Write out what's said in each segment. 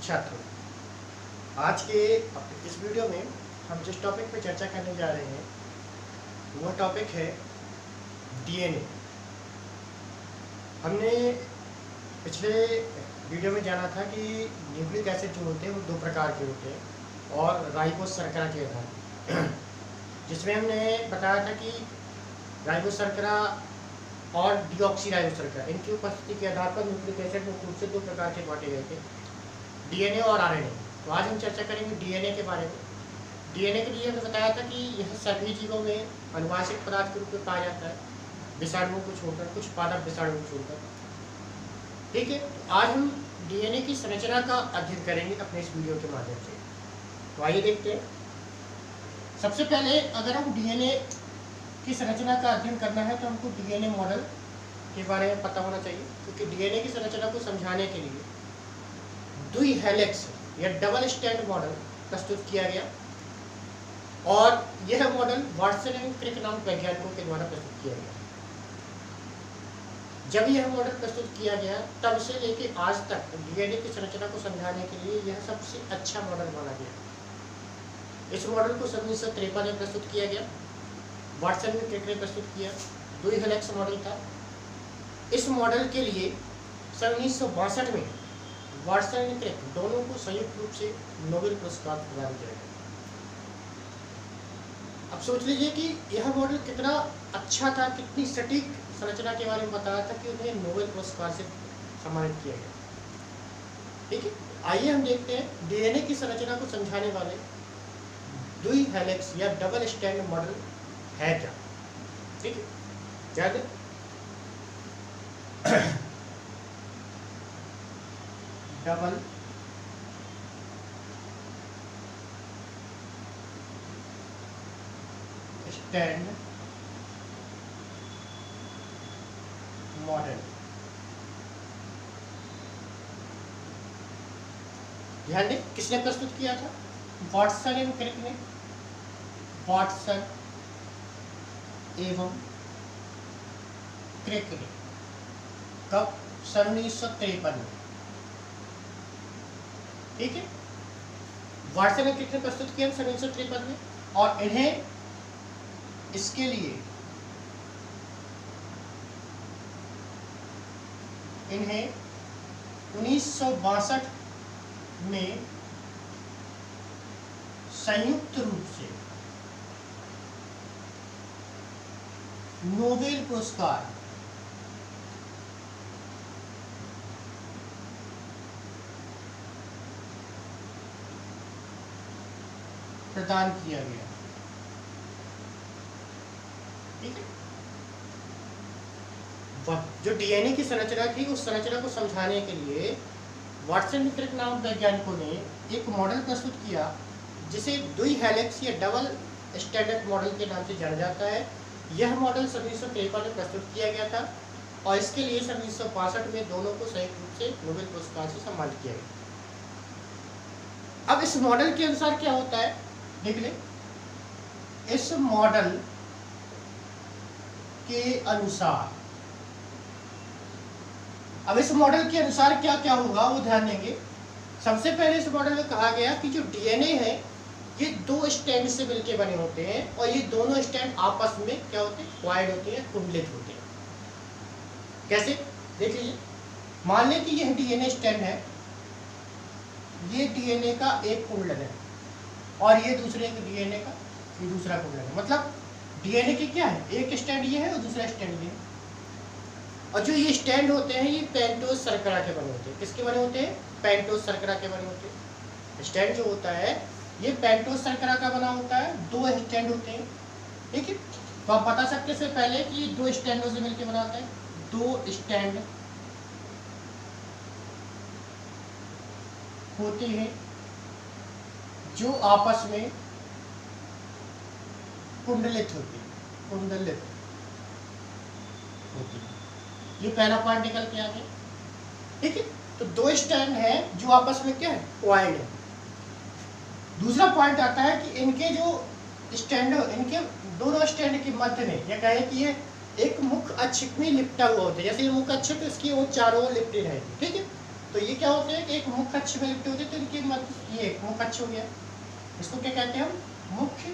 छात्र, आज के इस वीडियो में हम जिस टॉपिक पर चर्चा करने जा रहे हैं वो टॉपिक है डीएनए। हमने पिछले वीडियो में जाना था कि न्यूक्लिक एसिड जो होते हैं वो दो प्रकार के होते हैं और राइबोस शर्करा के आधार जिसमें हमने बताया था कि राइबोस शर्करा और डीऑक्सीराइबोस शर्करा इनकी उपस्थिति के आधार पर न्यूक्लिक एसिड मुख्य रूप से दो प्रकार के बांटे गए थे, डीएनए और आरएनए। तो आज हम चर्चा करेंगे डीएनए के बारे में। डीएनए के लिए हमने बताया था कि यह सभी जीवों में अनुवांशिक पदार्थ के रूप में पाया जाता है, विषाणुओं को छोड़कर, कुछ पादप विषाणुओं को छोड़कर। ठीक है, तो आज हम डीएनए की संरचना का अध्ययन करेंगे अपने इस वीडियो के माध्यम से। तो आइए देखते हैं। सबसे पहले अगर हम डीएनए की संरचना का अध्ययन करना है तो हमको डीएनए मॉडल के बारे में पता होना चाहिए, क्योंकि डीएनए की संरचना को समझाने के लिए द्विहेलिक्स या डबल स्टैंड मॉडल प्रस्तुत किया गया और यह मॉडल वाटसन एंड क्रिक नामक वैज्ञानिकों के द्वारा प्रस्तुत किया गया। जब यह मॉडल प्रस्तुत किया गया तब से लेकर आज तक डीएनए की संरचना को समझाने के लिए यह सबसे अच्छा मॉडल माना गया। इस मॉडल को 1953 में प्रस्तुत किया गया, वाटसन ने क्रिक ने प्रस्तुत किया, द्विहेलिक्स मॉडल था। इस मॉडल के लिए 1962 में वाटसन और क्रिक दोनों को संयुक्त रूप से नोबेल पुरस्कार प्रदान किया गया। अब सोच लीजिए कि यह मॉडल कितना अच्छा था, कितनी सटीक संरचना के बारे में बताया था कि उन्हें नोबेल पुरस्कार से सम्मानित किया गया। ठीक है, आइए हम देखते हैं डीएनए की संरचना को समझाने वाले द्विहेलिक्स या डबल स्टैंड मॉडल है क्या। ठीक है, जब डबल स्टैंड मॉडल, ध्यान दें किसने प्रस्तुत किया था? वाटसन एवं क्रिक ने। वाटसन एवं क्रिक ने कब? 1953 में। ठीक है, वाटसन एवं क्रिक ने प्रस्तुत किया 1953 में और इन्हें इसके लिए इन्हें 1962 में संयुक्त रूप से नोबेल पुरस्कार प्रदान किया गया। ठीक है, जो डीएनए की संरचना थी उस संरचना को समझाने के लिए वाटसन क्रिक नामक वैज्ञानिकों ने एक मॉडल प्रस्तुत किया जिसे द्विहेलिक्स या डबल स्टैंडर्ड मॉडल के नाम से जाना जाता है। यह मॉडल 1953 में प्रस्तुत किया गया था और इसके लिए 1962 में दोनों को संयुक्त रूप से नोबेल पुरस्कार से सम्मानित किया गया। अब इस मॉडल के अनुसार क्या होता है देख लें। इस मॉडल के अनुसार, अब इस मॉडल के अनुसार क्या क्या होगा वो ध्यान देंगे। सबसे पहले इस मॉडल में कहा गया कि जो डीएनए है ये दो स्टैंड से मिलकर बने होते हैं और ये दोनों स्टैंड आपस में क्या होते हैं? क्वाइड होते हैं, कुंडलित होते हैं। कैसे? देख लीजिए, मान लें कि यह डीएनए स्टैंड है, ये डीएनए का एक कुंडल है और ये दूसरे डीएनए का ये दूसरा कुंडल है। मतलब डीएनए के क्या है? एक स्टैंड ये है और दूसरा स्टैंड ये है। और जो ये स्टैंड होते हैं ये पेंटोज शर्करा के बने होते हैं। किसके बने होते हैं? पेंटोज शर्करा के बने होते हैं। स्टैंड जो होता है ये पेंटोज शर्करा का बना होता है, दो स्टैंड होते हैं। ठीक है, तो आप बता सकते से पहले कि दो स्टैंडों से मिलकर बनाता है। दो स्टैंड होते हैं जो आपस में कुंडलित होते हैं, कुंडलित होते हैं। ये पहला पॉइंट निकल के आ गया। ठीक है, तो दो स्टैंड है जो आपस में क्या है? क्वाइड है। दूसरा पॉइंट आता है कि इनके जो स्टैंड, इनके दोनों स्टैंड के मध्य में या कहे कि ये एक मुख्य अक्ष में लिपटा हुआ होता है। जैसे ये मुख्य अक्ष तो इसकी वो चारों ओर लिपटे रहेगी। ठीक है, तो ये क्या होते हैं कि एक मुख्य अक्ष में लिपटे होते हैं, तो इनके मध्य ये एक मुख्य अक्ष हो गया, इसको क्या कहते हैं हम, मुख्य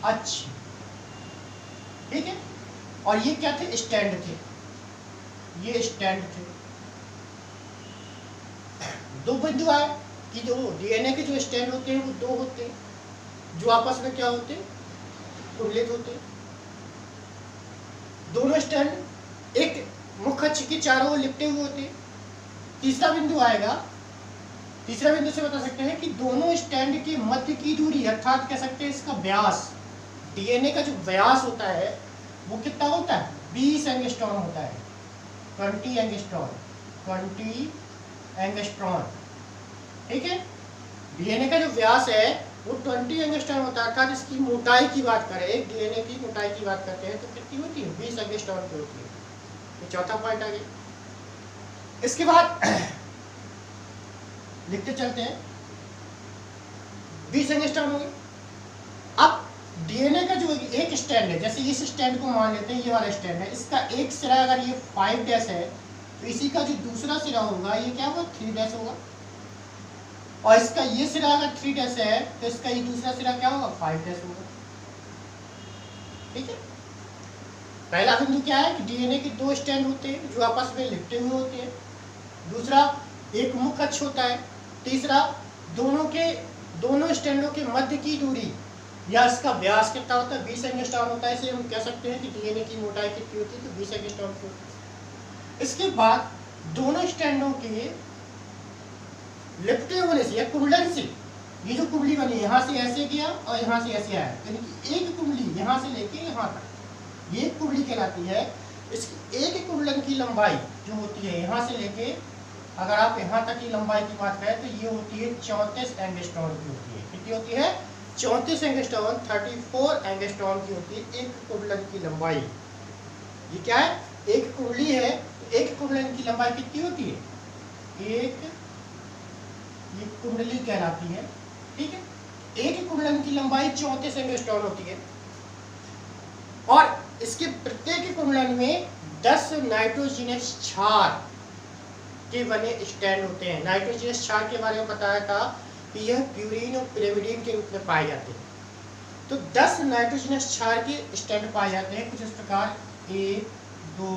अक्ष, ठीक है। और ये क्या थे, स्टैंड थे, ये स्टैंड थे। दो बिंदु आए कि जो डीएनए के जो स्टैंड होते हैं वो दो होते हैं, जो आपस में क्या होते हैं, तुलनित होते हैं। दोनों स्टैंड एक मुख्य अक्ष के चारों ओर लिपटे हुए होते हैं। तीसरा बिंदु आएगा, तीसरा बिंदु से बता सकते हैं कि दोनों स्टैंड के मध्य की दूरी, अर्थात कह सकते हैं इसका व्यास, डीएनए का जो व्यास होता है वो कितना होता है, 20 एंगस्ट्रॉन होता है, 20 एंगस्ट्रॉन, 20 एंगस्ट्रॉन, ठीक है। डीएनए का जो व्यास है वो 20 एंगस्ट्रॉन होता है, अर्थात इसकी मोटाई की बात करें, डीएनए की मोटाई की बात करते हैं तो कितनी होती है, 20 एंगस्ट्रॉन की होती है। ये चौथा पॉइंट आ गया। इसके बाद लिखते चलते हैं, 20 एंगस्ट्रॉन हो गए। अब डीएनए का जो एक स्टैंड है, जैसे इस स्टैंड को मान लेते हैं, ये वाला स्टैंड है, इसका एक सिरा अगर ये 5 डैश है तो इसी का जो दूसरा सिरा होगा ये क्या होगा, 3 डैश होगा। और इसका ये सिरा अगर 3 डैश है तो इसका ये दूसरा सिरा क्या होगा, 5 डैश होगा, ठीक है। पहला बिंदु क्या है कि डीएनए के दो स्टैंड होते हैं जो आपस में लिपटे हुए होते हैं। दूसरा, एक मुख्य अक्ष होता है। तीसरा, दोनों स्टैंडों के मध्य की दूरी या इसका व्यास कितना होता है, 20 एंगस्ट्रॉन होता है। इसे हम कह सकते हैं कि डीएनए की मोटाई कितनी होती है, तो 20 एंगस्ट्रॉन की होती है। इसके बाद दोनों स्टैंडों के लिपटे होने से या कुंडलन से, ये जो कुंडली बनी यहाँ से ऐसे गया और यहाँ से ऐसे आया, यानी कि एक कुंडली यहाँ से लेके यहाँ तक, ये कुंडली कहलाती है। इसकी एक कुंडलन की लंबाई जो होती है यहाँ से लेके अगर आप यहाँ तक की लंबाई की बात करें तो ये होती है 34 एंगस्ट्रॉन की होती है। कितनी होती है, 34 एंगस्ट्रॉन, 34 एंगस्ट्रॉन की होती है एक कुंडलन की लंबाई। ये क्या है, एक कुंडली है, एक कुंडलन की लंबाई कितनी होती है, एक, ये कुंडली कहलाती है, ठीक है। एक कुंडलन की लंबाई 34 एंगस्ट्रॉन होती है और इसके प्रत्येक कुंडलन में 10 नाइट्रोजनस क्षार के बने स्टैंड होते हैं। नाइट्रोजनस क्षार के बारे में बताया था कि यह प्यूरिन और पिरिमिडीन के रूप में पाए जाते हैं। तो 10 नाइट्रोजनस क्षार के स्टैंड पाए जाते हैं कुछ इस प्रकार, 1 2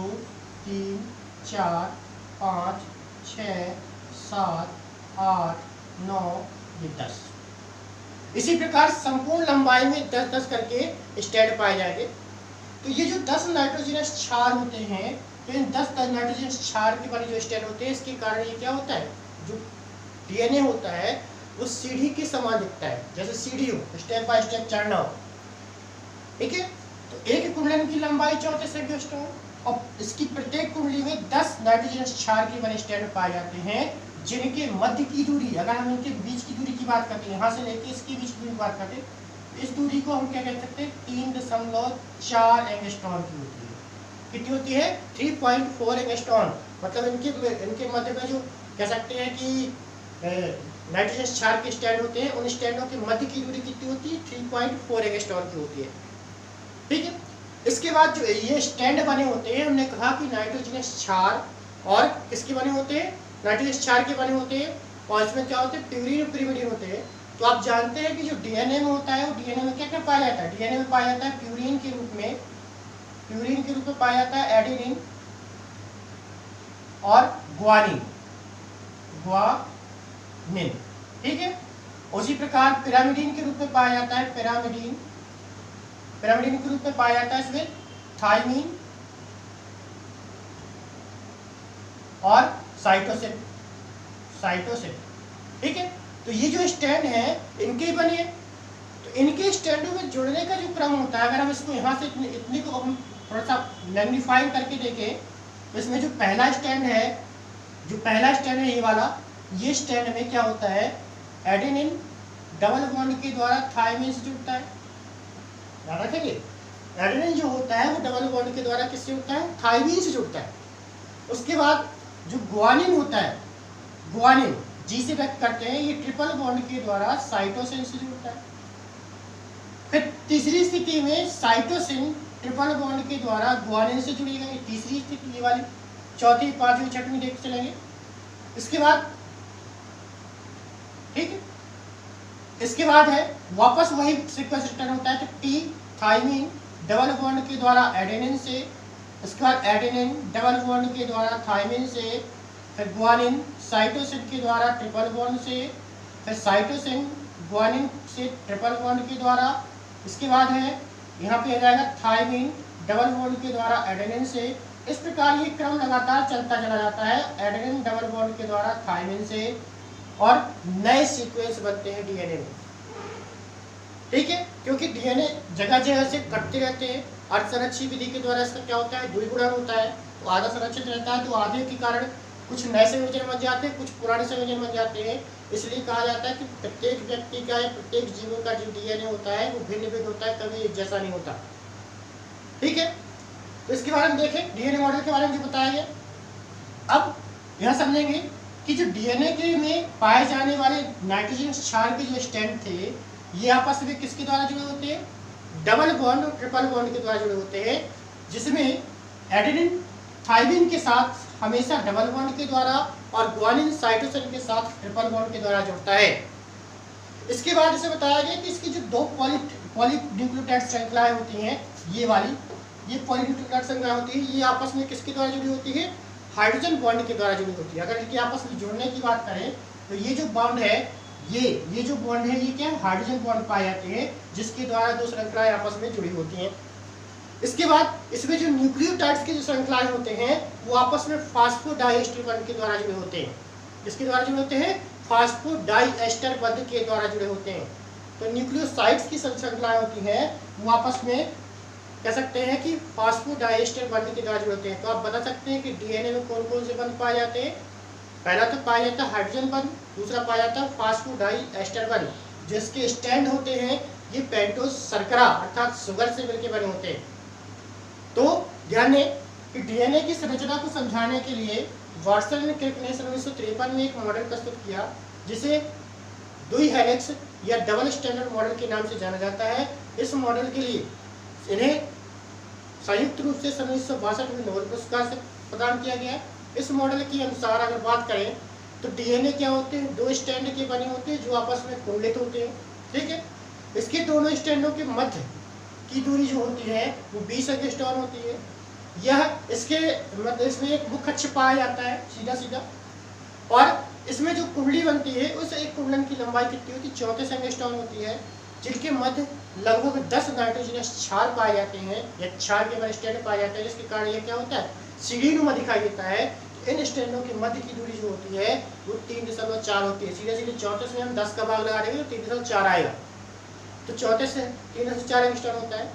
3 4 5 6 7 8 9 ये 10। इसी प्रकार संपूर्ण लंबाई में 10-10 करके स्टैंड पाए जाएंगे। तो ये जो 10 नाइट्रोजनस क्षार होते हैं, तो इन 10 नाइट्रोजनस क्षार के बने जो स्टैंड होते हैं, इसके कारण ये क्या होता है, जो डीएनए होता है वो सीढ़ी के समान दिखता है, जैसे सीढ़ी हो, स्टेप बाय स्टेप चढ़ना हो, ठीक है। तो एक कुंडलन की लंबाई 34 एंगस्ट्रॉन और इसकी प्रत्येक कुंडली में 10 नाइट्रोजनस क्षार के बने स्टैंड पाए जाते हैं, जिनके मध्य की दूरी, अगर हम इनके बीच की दूरी की बात करते हैं, यहाँ से लेके इसके बीच की दूरी की बात करते हैं, इस दूरी को हम क्या कह सकते हैं, 3.4 एंगस्ट्रॉन की होती है। कितनी होती है, 3.4 एंगस्ट्रॉन। मतलब इनके मध्य में जो कह सकते हैं कि नाइट्रोजनस क्षार के स्टैंड होते हैं, उन स्टैंडों के मध्य की दूरी कितनी होती है, 3.4 एंगस्ट्रॉन की होती है, ठीक है। इसके बाद जो ये स्टैंड बने होते हैं, हमने कहा कि नाइट्रोजनस क्षार और किसके बने होते हैं, नाइट्रोजनस क्षार के बने होते हैं, और इसमें क्या होते हैं, प्यूरिन और पिरिमिडीन होते हैं। तो आप जानते हैं कि जो डीएनए में होता है वो डीएनए में क्या क्या पाया जाता है, डीएनए में पाया जाता है प्यूरिन के रूप में, प्यूरिन के रूप में पाया जाता है एडेनिन और ग्वानिन, ठीक है। उसी प्रकार पिरामिडीन के रूप में पाया जाता है पिरामिडीन, पिरामिडीन के रूप में पाया जाता है इसमें थायमीन और साइटोसिन, ठीक है। तो ये जो स्टैंड है इनके ही बने, तो इनके स्टैंडों में जुड़ने का जो क्रम होता है, अगर हम इसको यहाँ से इतने को हम थोड़ा सा मैग्नीफाई करके देखें, तो इसमें जो पहला स्टैंड है ये वाला, ये स्टैंड में क्या होता है, एडेनिन डबल बॉन्ड के द्वारा थायमीन से जुड़ता है। याद रखेंगे, एडेनिन जो होता है वो डबल बॉन्ड के द्वारा किससे जुड़ता है, थायमीन से जुड़ता है। उसके बाद जो ग्वानिन होता है, ग्वानिन जी से व्यक्त करते हैं, ये ट्रिपल बॉन्ड के द्वारा साइटोसिन से जुड़ता है। फिर तीसरी स्थिति में साइटोसिन ट्रिपल बॉन्ड के द्वारा ग्वानिन से जुड़ेगा, ये तीसरी स्थिति ये वाली। चौथी, पांचवी, छठवीं देख चलेंगे। इसके बाद ठीक है, इसके बाद है वापस वही सीक्वेंस रिटर्न होता है। तो टी थाइमिन डबल बॉन्ड के द्वारा एडेनिन से, इसके बाद एडेनिन डबल बॉन्ड के द्वारा थाइमिन से, फिर ग्वानिन साइटोसिन के द्वारा ट्रिपल बॉन्ड से, फिर साइटोसिन ग्वानिन से ट्रिपल बॉन्ड के द्वारा। इसके बाद है यहाँ पे आ जाएगा थाइमिन डबल बॉन्ड के द्वारा एडेनिन से। इस प्रकार ये क्रम लगातार चलता चला जाता है, एडेनिन डबल बॉन्ड के द्वारा थाइमिन से, और नए सीक्वेंस बनते हैं डीएनए में। ठीक है, क्योंकि डीएनए जगह जगह से कटते रहते हैं। अर्धसंरक्षी विधि के द्वारा इसका क्या होता है, द्विगुणन होता है, तो आधा संरक्षित रहता है, तो आधे के कारण कुछ नए संयोजन बन जाते हैं, कुछ पुराने संयोजन बन जाते हैं। इसलिए कहा जाता है कि प्रत्येक व्यक्ति का या प्रत्येक जीवों का जो डीएनए होता है वो भिन्न भिन्न होता है, कभी एक जैसा नहीं होता। ठीक है, तो इसके बारे में देखें, डीएनए मॉडल के बारे में जो बताया गया। अब यह समझेंगे कि जो डीएनए के में पाए जाने वाले नाइट्रोजन क्षार के जो स्ट्रैंड थे, ये आपस में किसके द्वारा जुड़े होते हैं, डबल बॉन्ड और ट्रिपल बॉन्ड के द्वारा जुड़े होते हैं, जिसमें एडेनिन थाइमिन के साथ हमेशा डबल बॉन्ड के द्वारा और ग्वानिन साइटोसिन के साथ ट्रिपल बॉन्ड के द्वारा जुड़ता है। इसके बाद इसे बताया गया कि इसकी जो दो पॉलीन्यूक्लियोटाइड श्रृंखलाएं होती हैं, ये वाली, ये पॉलीन्यूक्लियोटाइड श्रृंखला होती है, ये आपस में किसके द्वारा जुड़ी होती है, हाइड्रोजन बॉन्ड के द्वारा जुड़ी होती है। अगर इनके आपस में जुड़ने की बात करें तो ये जो बॉन्ड है, ये जो बॉन्ड है, ये क्या है, हाइड्रोजन बॉन्ड पाए जाते हैं, जिसके द्वारा दो श्रृंखलाएं आपस में जुड़ी होती हैं। इसके बाद इसमें जो न्यूक्लियोटाइड्स की जो श्रृंखलाएं होते हैं, वो आपस में फास्फोडाइएस्टर बंध के द्वारा जुड़े होते हैं। किसके द्वारा जुड़े होते हैं, फास्फोडाइएस्टर बंध के द्वारा जुड़े होते हैं। तो न्यूक्लियोसाइड्स की श्रृंखलाएं होती हैं, वो आपस में कह सकते हैं कि फास्फोडाइएस्टर बंध के द्वारा जुड़े होते हैं। तो आप बता सकते हैं कि डीएनए में कौन कौन से बंध पाए जाते हैं। पहला तो पाया जाता है हाइड्रोजन बंध, दूसरा पाया जाता है फास्फोडाइएस्टर बंध, जिसके स्टैंड होते हैं ये पेंटोज शर्करा अर्थात शुगर से मिलकर बने होते हैं। तो ध्यान दें कि डीएनए की संरचना को समझाने के लिए वाटसन एंड क्रिक ने 1953 में एक मॉडल प्रस्तुत किया, जिसे द्वि हेलिक्स या डबल स्टैंडर्ड मॉडल के नाम से जाना जाता है। इस मॉडल के लिए इन्हें संयुक्त रूप से 1962 में नोबेल पुरस्कार से प्रदान किया गया। इस मॉडल के अनुसार अगर बात करें तो डीएनए क्या होते हैं, दो स्टैंड के बने होते हैं जो आपस में कुंडलित होते हैं। ठीक है, इसके दोनों स्टैंडों के मध्य की दूरी जो होती है वो 20 एंगस्ट्रॉम होती है। यह इसके मतलब इसमें एक मुख्य अक्ष पाया जाता है सीधा सीधा, और इसमें जो कुंडली बनती है उस एक कुंडलन की लंबाई कितनी होती है, 34 एंगस्ट्रॉम होती है, जिनके मध्य लगभग 10 नाइट्रोजनस क्षार पाए जाते हैं या क्षार के बड़े स्टैंड पाए जाते हैं, जिसके कारण यह क्या होता है, सीढ़ीनुमा दिखाई देता है। इन स्टैंडों के मध्य की दूरी जो होती है वो 3.4 होती है। सीधे सीधे 34 में हम 10 का भाग लगा देंगे तो 3.4 आएगा, तो 34 से 3.4 एंगस्ट्रॉम होता है।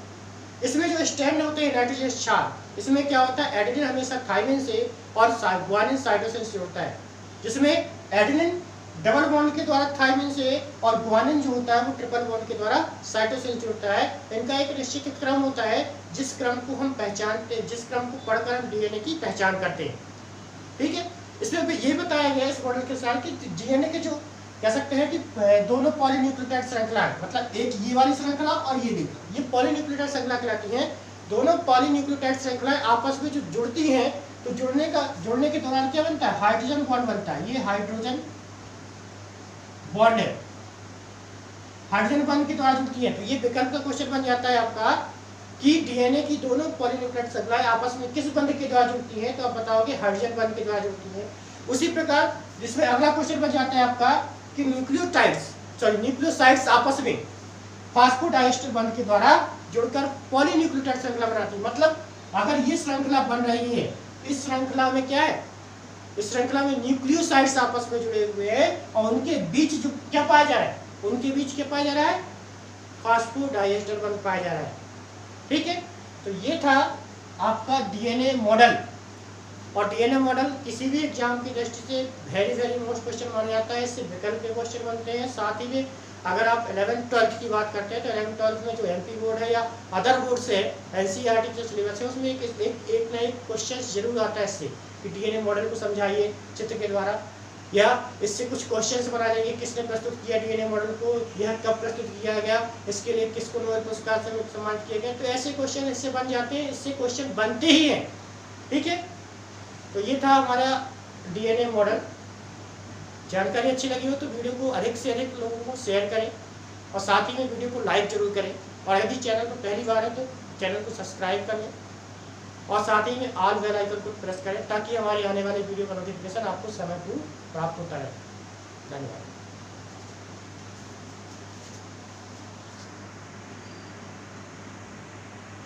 इसमें जो स्टैंड होते हैं नाइट्रोजन क्षार, इसमें क्या होता है, एडेनिन हमेशा थाइमिन से और ग्वानिन साइटोसिन से होता है, जिसमें एडेनिन डबल बॉन्ड के द्वारा थाइमिन से और ग्वानिन जो होता है वो ट्रिपल बॉन्ड के द्वारा साइटोसिन से होता है। इनका एक निश्चित क्रम होता है, जिस क्रम को हम पहचानते हैं, जिस क्रम को पढ़कर हम डीएनए की पहचान करते हैं। ठीक है, इसमें ये बताया गया इस मॉडल के साथ कि डीएनए के जो कह सकते हैं कि दोनों पॉलीन्यूक्लियोटाइड श्रृंखला है, मतलब एक ये वाली श्रृंखला और ये पॉलीन्यूक्लियोटाइड श्रृंखला कहलाती है। दोनों पॉलीन्यूक्लियोटाइड श्रृंखलाएं आपस में जो जुड़ती हैं, तो जुड़ने के दौरान क्या बनता है, हाइड्रोजन बॉन्ड बनता है। ये हाइड्रोजन बॉन्ड है, हाइड्रोजन बॉन्ड के द्वारा जुड़ती है। तो ये विकल्प का क्वेश्चन बन जाता है आपका कि डीएनए की दोनों पॉलीन्यूक्लियोटाइड श्रृंखलाएं आपस में किस बंध के द्वारा जुड़ती हैं, तो आप बताओगे हाइड्रोजन बॉन्ड के द्वारा जुड़ती है। उसी प्रकार जिसमें अगला क्वेश्चन बन जाता है आपका कि न्यूक्लियोसाइड्स आपस में फास्फोडाइएस्टर बंध के द्वारा जुड़कर पॉलीन्यूक्लियोटाइड श्रृंखला बनाती है। मतलब अगर ये श्रृंखला बन रही है, इस श्रृंखला में क्या है, इस श्रृंखला में न्यूक्लियोसाइड्स आपस में जुड़े हुए हैं और उनके बीच जो क्या पाया जा रहा है, उनके बीच क्या पाया जा रहा है, फास्फोडाइएस्टर बंध पाया जा रहा है। ठीक है, तो ये था आपका डीएनए मॉडल। और डीएनए मॉडल किसी भी एग्जाम की दृष्टि से वेरी मोस्ट क्वेश्चन माना जाता है। इससे विकल्प के क्वेश्चन बनते हैं। साथ ही में अगर आप 11th-12th की बात करते हैं तो 11th-12th में जो एमपी बोर्ड है या अदर बोर्ड से एनसीईआरटी जो सिलेबस है उसमें एक ना एक क्वेश्चन जरूर आता है इससे कि डीएनए मॉडल को समझाइए चित्र के द्वारा, या इससे कुछ क्वेश्चंस बना देंगे, किसने प्रस्तुत किया डीएनए मॉडल को, यह कब प्रस्तुत किया गया, इसके लिए किसको नोबेल पुरस्कार से सम्मानित किया गया। तो ऐसे क्वेश्चन इससे बन जाते हैं, इससे क्वेश्चन बनते ही हैं। ठीक है, तो ये था हमारा डीएनए मॉडल। जानकारी अच्छी लगी हो तो वीडियो को अधिक से अधिक लोगों को शेयर करें और साथ ही में वीडियो को लाइक जरूर करें। और यदि चैनल पर पहली बार है तो चैनल को सब्सक्राइब कर लें और साथ ही में ऑल बेल आइकन को प्रेस करें ताकि हमारी आने वाली वीडियो का नोटिफिकेशन आपको समय पर प्राप्त होता रहे। धन्यवाद।